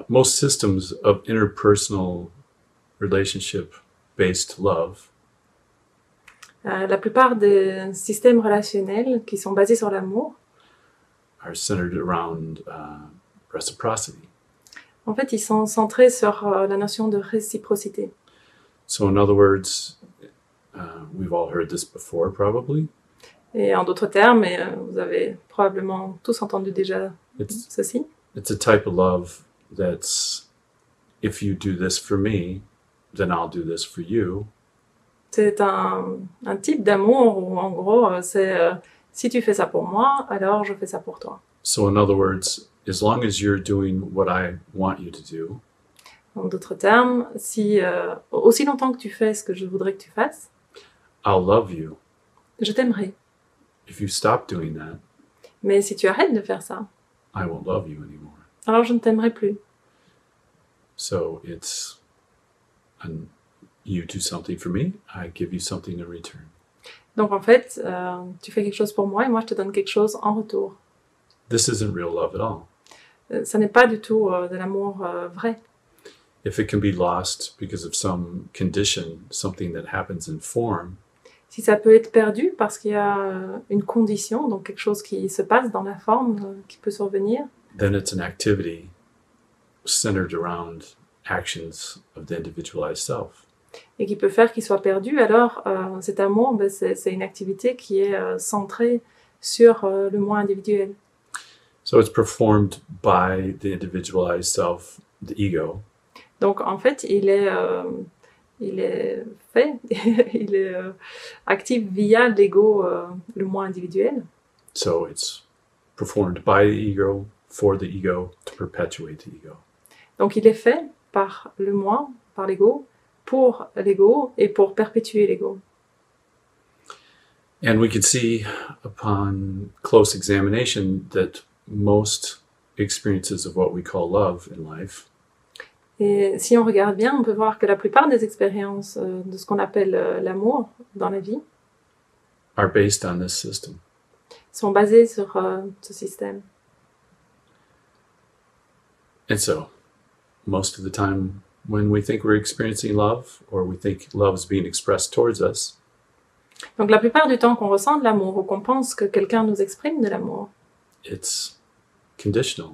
most systems of interpersonal relationship-based love La plupart des systèmes relationnels qui sont basés sur l'amour, are centered around reciprocity. en fait, ils sont centrés sur la notion de réciprocité. So in other words, we've all heard this before probably. Et en d'autres termes, et vous avez probablement tous entendu déjà ceci, It's a type of love that's, if you do this for me, then I'll do this for you. c'est un type d'amour où en gros, c'est si tu fais ça pour moi, alors je fais ça pour toi. So in other words, as long as you're doing what I want you to do, En d'autres termes, si aussi longtemps que tu fais ce que je voudrais que tu fasses, I'll love you. je t'aimerai. If you stop doing that, Mais si tu arrêtes de faire ça, I won't love you anymore. alors je ne t'aimerai plus. So it's, you do something for me, I give you something in return. Donc en fait, tu fais quelque chose pour moi et moi je te donne quelque chose en retour. This isn't real love at all. Ça n'est pas du tout de l'amour vrai. If it can be lost because of some condition, something that happens in form, Si ça peut être perdu parce qu'il y a une condition, donc quelque chose qui se passe dans la forme qui peut survenir, then it's an activity centered around actions of the individualized self. et qui peut faire qu'il soit perdu, alors cet amour, ben, c'est une activité qui est centrée sur le moi individuel. So it's performed by the individualized self, the ego, Donc en fait, il est fait, il est actif via l'ego, le moi individuel. so it's performed by the ego, for the ego, to perpetuate the ego. Donc il est fait par le moi, par l'ego, pour l'ego et pour perpétuer l'ego. And we can see upon close examination that most experiences of what we call love in life Et si on regarde bien, on peut voir que la plupart des expériences de ce qu'on appelle l'amour dans la vie are based on this system. sont basées sur ce système. And so, most of the time when we think we're experiencing love, or we think love is being expressed towards us, Donc la plupart du temps qu'on ressent de l'amour ou qu'on pense que quelqu'un nous exprime de l'amour, it's conditional.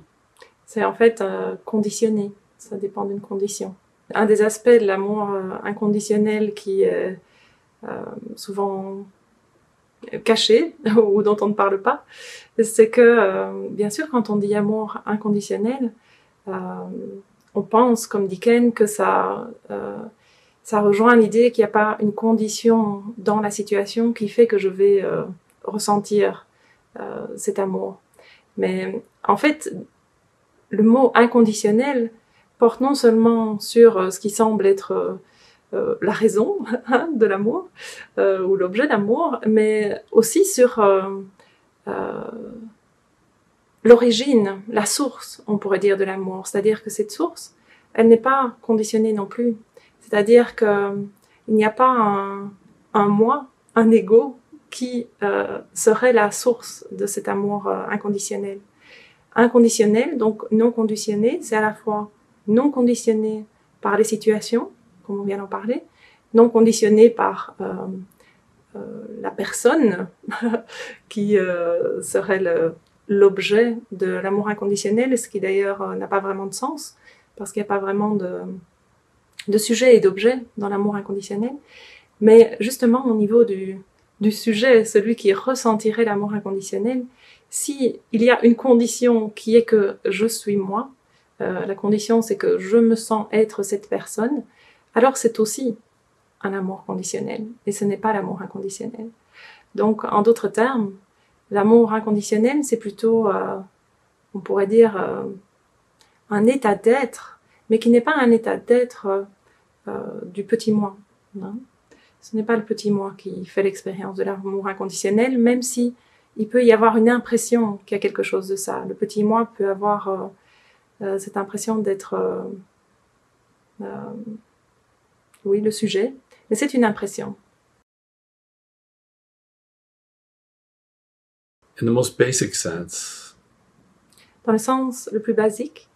c'est en fait conditionné. Ça dépend d'une condition. Un des aspects de l'amour inconditionnel qui est souvent caché ou dont on ne parle pas, c'est que, bien sûr, quand on dit amour inconditionnel, on pense, comme dit Ken, que ça rejoint l'idée qu'il n'y a pas une condition dans la situation qui fait que je vais ressentir cet amour. Mais en fait, le mot inconditionnel porte non seulement sur ce qui semble être la raison de l'amour ou l'objet d'amour, mais aussi sur l'origine, la source, on pourrait dire, de l'amour. C'est-à-dire que cette source, elle n'est pas conditionnée non plus. C'est-à-dire qu'il n'y a pas un moi, un ego qui serait la source de cet amour inconditionnel. Inconditionnel, donc non conditionné, c'est à la fois non conditionné par les situations, comme on vient d'en parler, non conditionné par la personne qui serait l'objet de l'amour inconditionnel, ce qui d'ailleurs n'a pas vraiment de sens, parce qu'il n'y a pas vraiment de sujet et d'objet dans l'amour inconditionnel. Mais justement, au niveau du sujet, celui qui ressentirait l'amour inconditionnel, si il y a une condition qui est que je suis moi, la condition c'est que je me sens être cette personne, alors c'est aussi un amour conditionnel, et ce n'est pas l'amour inconditionnel. Donc, en d'autres termes, l'amour inconditionnel, c'est plutôt, on pourrait dire, un état d'être, mais qui n'est pas un état d'être du petit moi. Hein. Ce n'est pas le petit moi qui fait l'expérience de l'amour inconditionnel, même si il peut y avoir une impression qu'il y a quelque chose de ça. Le petit moi peut avoir cette impression d'être, oui, le sujet, mais c'est une impression. In the most basic sense, Dans le sens le plus basique,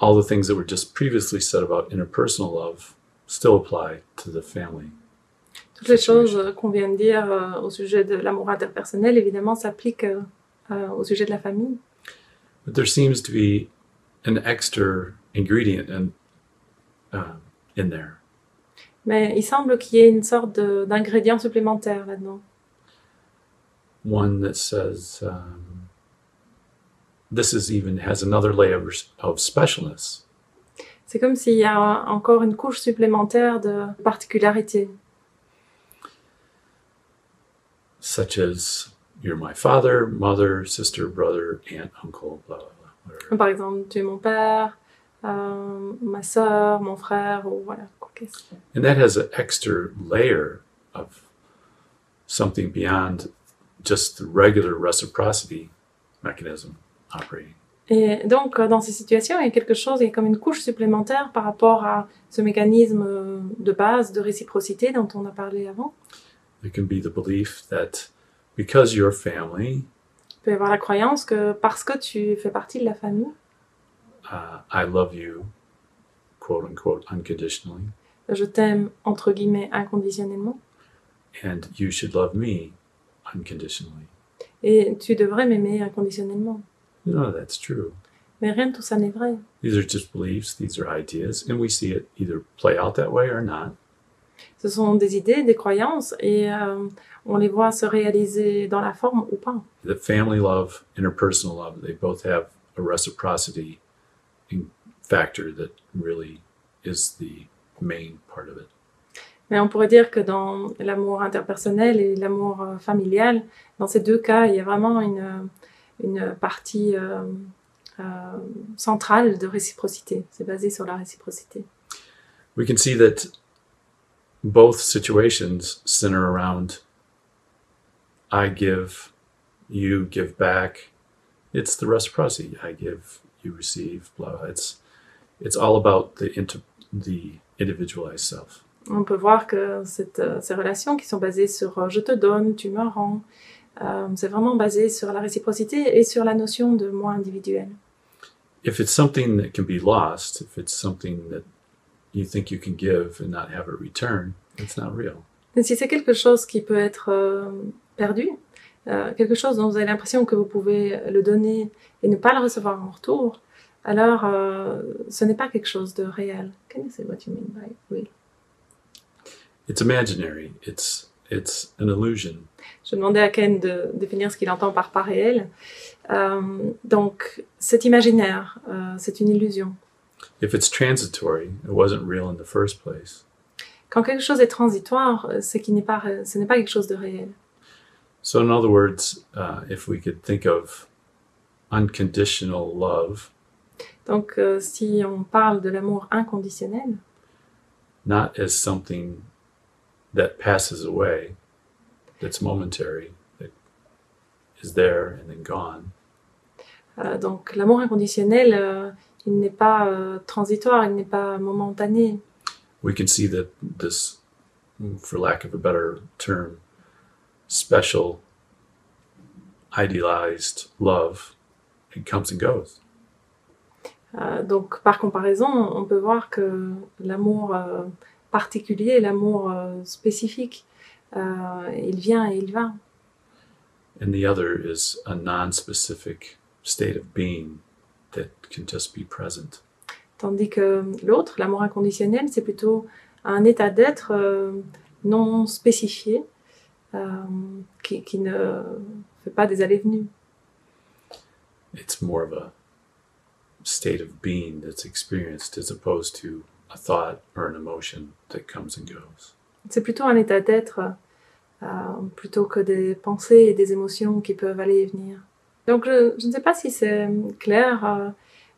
all the things that were just previously said about interpersonal love still apply to the family. Toutes les choses qu'on vient de dire au sujet de l'amour interpersonnel, évidemment, s'appliquent au sujet de la famille. But there seems to be an extra ingredient in there. Mais il semble qu'il y ait une sorte d'ingrédient supplémentaire là-dedans. One that says, this is even has another layer of specialness. C'est comme s'il y a encore une couche supplémentaire de particularité. Such as, you're my father, mother, sister, brother, aunt, uncle, blah, blah, blah. Whatever. Par exemple, tu es mon père, ma sœur, mon frère, ou voilà. And that has an extra layer of something beyond just the regular reciprocity mechanism operating. Et donc, dans ces situations, il y a quelque chose, il y a comme une couche supplémentaire par rapport à ce mécanisme de base, de réciprocité dont on a parlé avant. There can be the belief that because you're family, Il peut y avoir la croyance que parce que tu fais partie de la famille, I love you, quote unquote, unconditionally. Je t'aime, entre guillemets, inconditionnellement. And you should love me unconditionally. Et tu devrais m'aimer inconditionnellement. No, that's true. Mais rien de tout ça n'est vrai. These are just beliefs, these are ideas, and we see it either play out that way or not. Ce sont des idées, des croyances, et on les voit se réaliser dans la forme ou pas. The family love, interpersonal love, they both have a reciprocity factor that really is the main part of it. Mais on pourrait dire que dans l'amour interpersonnel et l'amour familial, dans ces deux cas, il y a vraiment une partie centrale de réciprocité. C'est basé sur la réciprocité. We can see that both situations center around I give, you give back. It's the reciprocity. I give, you receive, blah. It's all about the individualized self. On peut voir que ces relations qui sont basées sur je te donne, tu me rends, c'est vraiment basé sur la réciprocité et sur la notion de moi individuel. If it's something that can be lost, if it's something that you think you can give and not have it return, it's not real. Et si c'est quelque chose qui peut être perdu, quelque chose dont vous avez l'impression que vous pouvez le donner et ne pas le recevoir en retour, alors ce n'est pas quelque chose de réel. Can you say what you mean by real? It's imaginary. It's an illusion. Je demandais à Ken de définir ce qu'il entend par pas réel. Donc, c'est imaginaire, c'est une illusion. If it's transitory, it wasn't real in the first place. Quand quelque chose est transitoire, ce n'est pas quelque chose de réel. So in other words, if we could think of unconditional love, donc si on parle de l'amour inconditionnel, not as something that passes away, that's momentary, that is there and then gone. Donc l'amour inconditionnel, il n'est pas transitoire, il n'est pas momentané. We can see that this, for lack of a better term, special, idealized love, it comes and goes. Donc par comparaison, on peut voir que l'amour particulier, l'amour spécifique, il vient et il va. And the other is a non-specific state of being that can just be present. Tandis que l'autre, l'amour inconditionnel, c'est plutôt un état d'être non spécifié, qui ne fait pas des allées-venues. It's more of a state of being that's experienced as opposed to a thought or an emotion that comes and goes. C'est plutôt un état d'être plutôt que des pensées et des émotions qui peuvent aller et venir. Donc je ne sais pas si c'est clair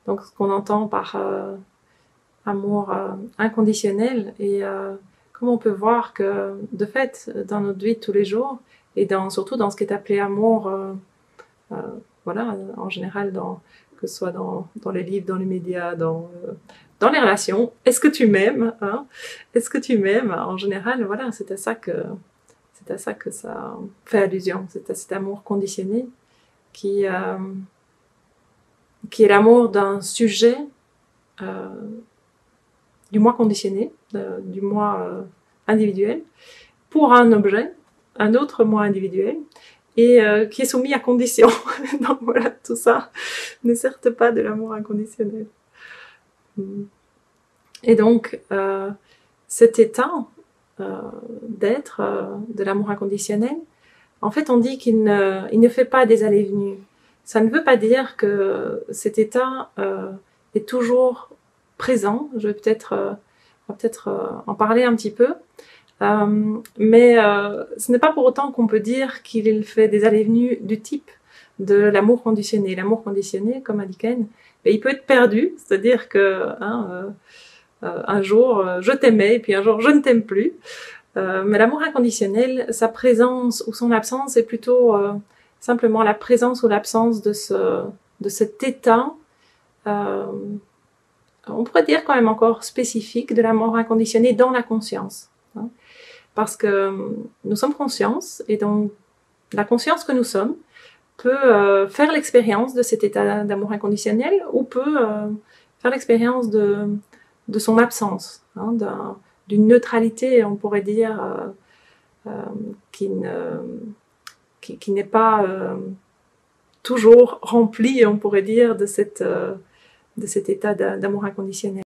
donc ce qu'on entend par amour inconditionnel et comment on peut voir que de fait dans notre vie de tous les jours et surtout dans ce qui est appelé amour voilà en général que ce soit dans les livres, dans les médias, dans les relations, est-ce que tu m'aimes, hein? Est-ce que tu m'aimes? En général, voilà, c'est à ça que ça fait allusion, c'est à cet amour conditionné qui est l'amour d'un sujet du moi conditionné, du moi individuel, pour un objet, un autre moi individuel, et qui est soumis à condition. Donc voilà, tout ça ne sert pas de l'amour inconditionnel. Et donc, cet état d'être de l'amour inconditionnel, en fait, on dit qu'il ne fait pas des allées-venues. Ça ne veut pas dire que cet état est toujours présent. Je vais peut-être en parler un petit peu. Mais ce n'est pas pour autant qu'on peut dire qu'il fait des allées-venues du type de l'amour conditionné. L'amour conditionné, comme a dit Ken, il peut être perdu, c'est-à-dire que un jour je t'aimais et puis un jour je ne t'aime plus. Mais l'amour inconditionnel, sa présence ou son absence est plutôt simplement la présence ou l'absence de cet état, on pourrait dire quand même encore spécifique de l'amour inconditionné dans la conscience. Hein. Parce que nous sommes conscience, et donc la conscience que nous sommes peut faire l'expérience de cet état d'amour inconditionnel ou peut faire l'expérience de son absence, hein, d'une neutralité, on pourrait dire, qui n'est pas toujours remplie, on pourrait dire, de cet état d'amour inconditionnel.